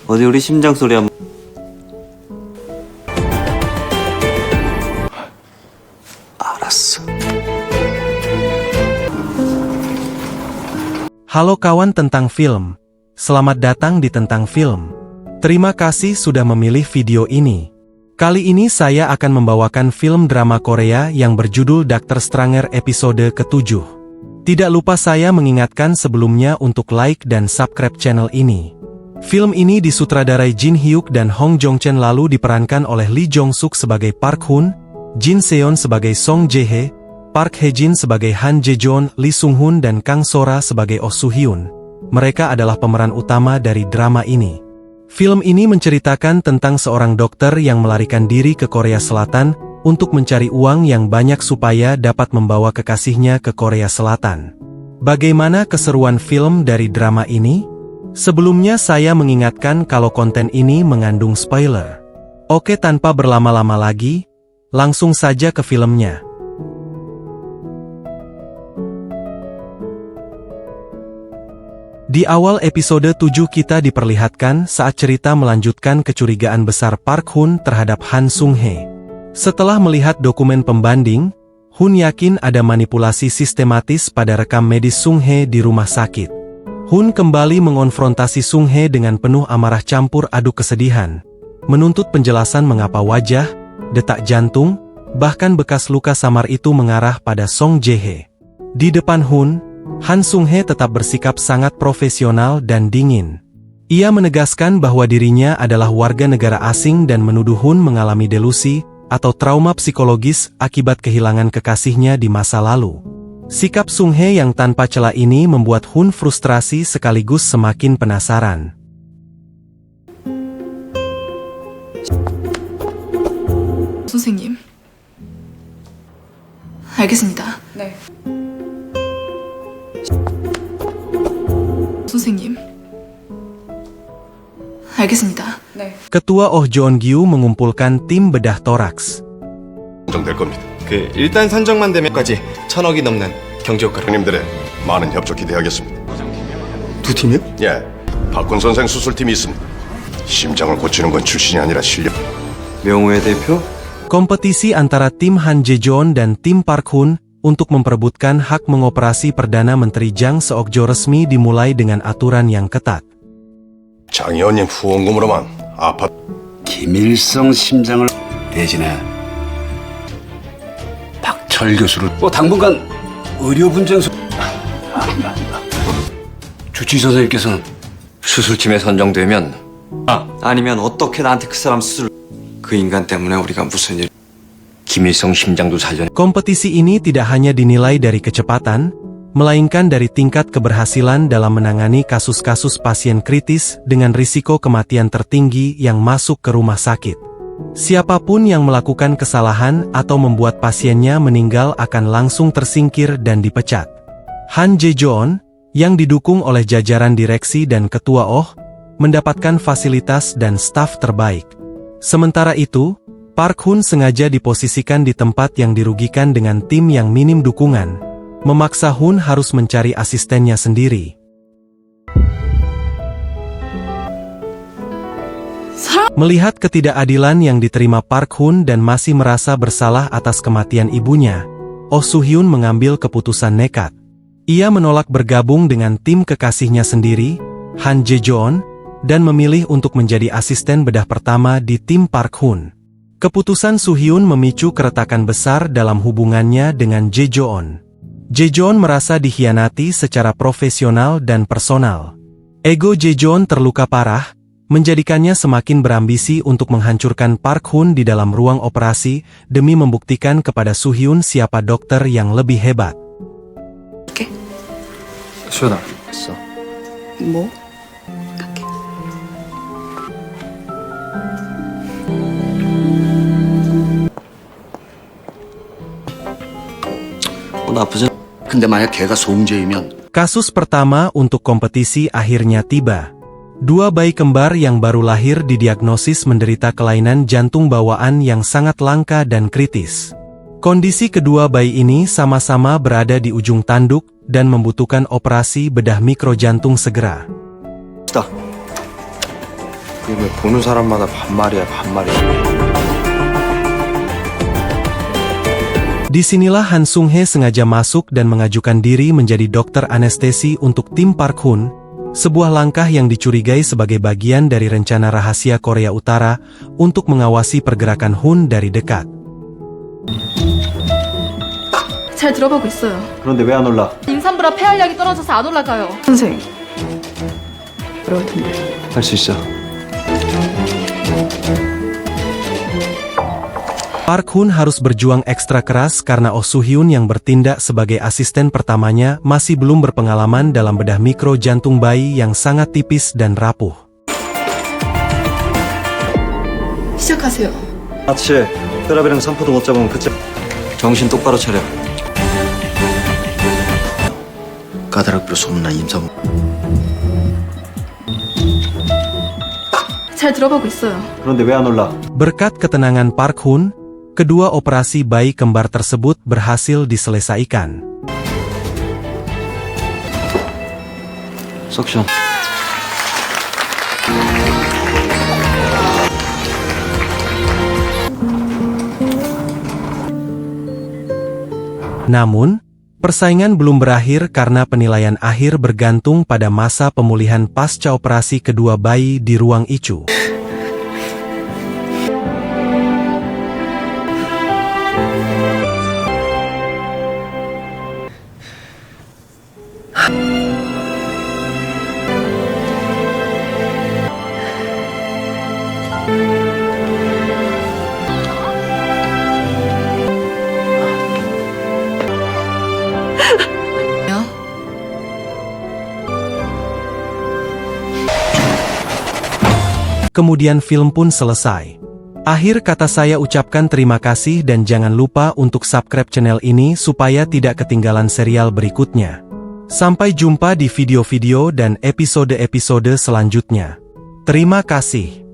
어디 우리 심장 소리 한번. 알았어. Halo kawan tentang film. Selamat datang di Tentang Film. Terima kasih sudah memilih video ini. Kali ini saya akan membawakan film drama Korea yang berjudul Dr. Stranger episode ke-7. Tidak lupa saya mengingatkan sebelumnya untuk like dan subscribe channel ini. Film ini disutradarai Jin Hyuk dan Hong Jong-chen, lalu diperankan oleh Lee Jong-suk sebagai Park Hun, Jin Seon sebagai Song Jae-hye, Park Hae-jin sebagai Han Jae-jeon, Lee Sung-hun dan Kang Sora sebagai Oh Soo-hyun. Mereka adalah pemeran utama dari drama ini. Film ini menceritakan tentang seorang dokter yang melarikan diri ke Korea Selatan untuk mencari uang yang banyak supaya dapat membawa kekasihnya ke Korea Selatan. Bagaimana keseruan film dari drama ini? Sebelumnya saya mengingatkan kalau konten ini mengandung spoiler. Oke, tanpa berlama-lama lagi, langsung saja ke filmnya. Di awal episode 7 kita diperlihatkan saat cerita melanjutkan kecurigaan besar Park Hun terhadap Han Sung-hye. Setelah melihat dokumen pembanding, Hun yakin ada manipulasi sistematis pada rekam medis Sung-hye di rumah sakit. Hun kembali mengonfrontasi Sung-hye dengan penuh amarah campur aduk kesedihan, menuntut penjelasan mengapa wajah, detak jantung, bahkan bekas luka samar itu mengarah pada Song Jae-hye. Di depan Hun, Han Sung-hye tetap bersikap sangat profesional dan dingin. Ia menegaskan bahwa dirinya adalah warga negara asing dan menuduh Hun mengalami delusi atau trauma psikologis akibat kehilangan kekasihnya di masa lalu. Sikap Sung-hye yang tanpa celah ini membuat Hun frustrasi sekaligus semakin penasaran. 선생님, 알겠습니다. 네. 선생님, 알겠습니다. 네. Ketua Oh Jeon-gyu mengumpulkan tim bedah toraks. 선정될 겁니다. 일단 선정만 되면까지 1,000억이 넘는 경제효과를. 형님들의 많은 협조 기대하겠습니다. 두 팀이요? 예, 박군 선생 수술팀이 있습니다. 심장을 고치는 건 출신이 아니라 실력. 명호의 대표? Kompetisi antara tim Han Jae-jeon dan tim Park Hun untuk memperebutkan hak mengoperasi Perdana Menteri Jang Seok-jo resmi dimulai dengan aturan yang ketat. 장 의원님 후원금으로만 아파트. 김일성 심장을 대신해 박철 교수를 당분간 의료 분쟁소. 주치 선생님께서는 수술팀에 선정되면 아니면 어떻게 나한테 그 사람 수술? 그 인간 때문에 우리가 무슨 일? 김일성 심장도 살려. Kompetisi ini tidak hanya dinilai dari kecepatan, melainkan dari tingkat keberhasilan dalam menangani kasus-kasus pasien kritis dengan risiko kematian tertinggi yang masuk ke rumah sakit. Siapapun yang melakukan kesalahan atau membuat pasiennya meninggal akan langsung tersingkir dan dipecat. Han Jae-jeon, yang didukung oleh jajaran direksi dan ketua Oh, mendapatkan fasilitas dan staf terbaik. Sementara itu, Park Hun sengaja diposisikan di tempat yang dirugikan dengan tim yang minim dukungan, memaksa Hun harus mencari asistennya sendiri. Melihat ketidakadilan yang diterima Park Hun dan masih merasa bersalah atas kematian ibunya, Oh Soo-hyun mengambil keputusan nekat. Ia menolak bergabung dengan tim kekasihnya sendiri, Han Jae-jeon, dan memilih untuk menjadi asisten bedah pertama di tim Park Hun. Keputusan Soo-hyun memicu keretakan besar dalam hubungannya dengan Jae-jeon. Jae-jeon merasa dikhianati secara profesional dan personal. Ego Jae-jeon terluka parah, menjadikannya semakin berambisi untuk menghancurkan Park Hun di dalam ruang operasi demi membuktikan kepada Soo-hyun siapa dokter yang lebih hebat. 수연아, 뭐? 나쁘지. 근데 만약 걔가 송재이면 Kasus pertama untuk kompetisi akhirnya tiba. Dua bayi kembar yang baru lahir didiagnosis menderita kelainan jantung bawaan yang sangat langka dan kritis. Kondisi kedua bayi ini sama-sama berada di ujung tanduk dan membutuhkan operasi bedah mikrojantung segera. 이게 왜 보는 사람마다 반말이야, 반말이야. Disinilah Han Sung-hye sengaja masuk dan mengajukan diri menjadi dokter anestesi untuk tim Park Hoon, sebuah langkah yang dicurigai sebagai bagian dari rencana rahasia Korea Utara untuk mengawasi pergerakan Hoon dari dekat. 잘 들어가고 있어요. 그런데 왜 안 올라? 임산부라 폐활량이 떨어져서 안 올라가요. 선생. 어려울 텐데. 할 수 있어. Park Hoon harus berjuang ekstra keras karena Oh Soo-hyun yang bertindak sebagai asisten pertamanya masih belum berpengalaman dalam bedah mikro jantung bayi yang sangat tipis dan rapuh. 시작하세요. 마치 혈압이랑 산포도 못 잡으면 그때 정신 똑바로 차려. 까다롭기로 소문난 임산부. 잘 들어가고 있어요. 그런데 왜 안 올라? Berkat ketenangan Park Hoon, kedua operasi bayi kembar tersebut berhasil diselesaikan. 석션. Namun, persaingan belum berakhir karena penilaian akhir bergantung pada masa pemulihan pasca operasi kedua bayi di ruang ICU. Kemudian film pun selesai. Akhir kata saya ucapkan terima kasih dan jangan lupa untuk subscribe channel ini supaya tidak ketinggalan serial berikutnya. Sampai jumpa di video-video dan episode-episode selanjutnya. Terima kasih.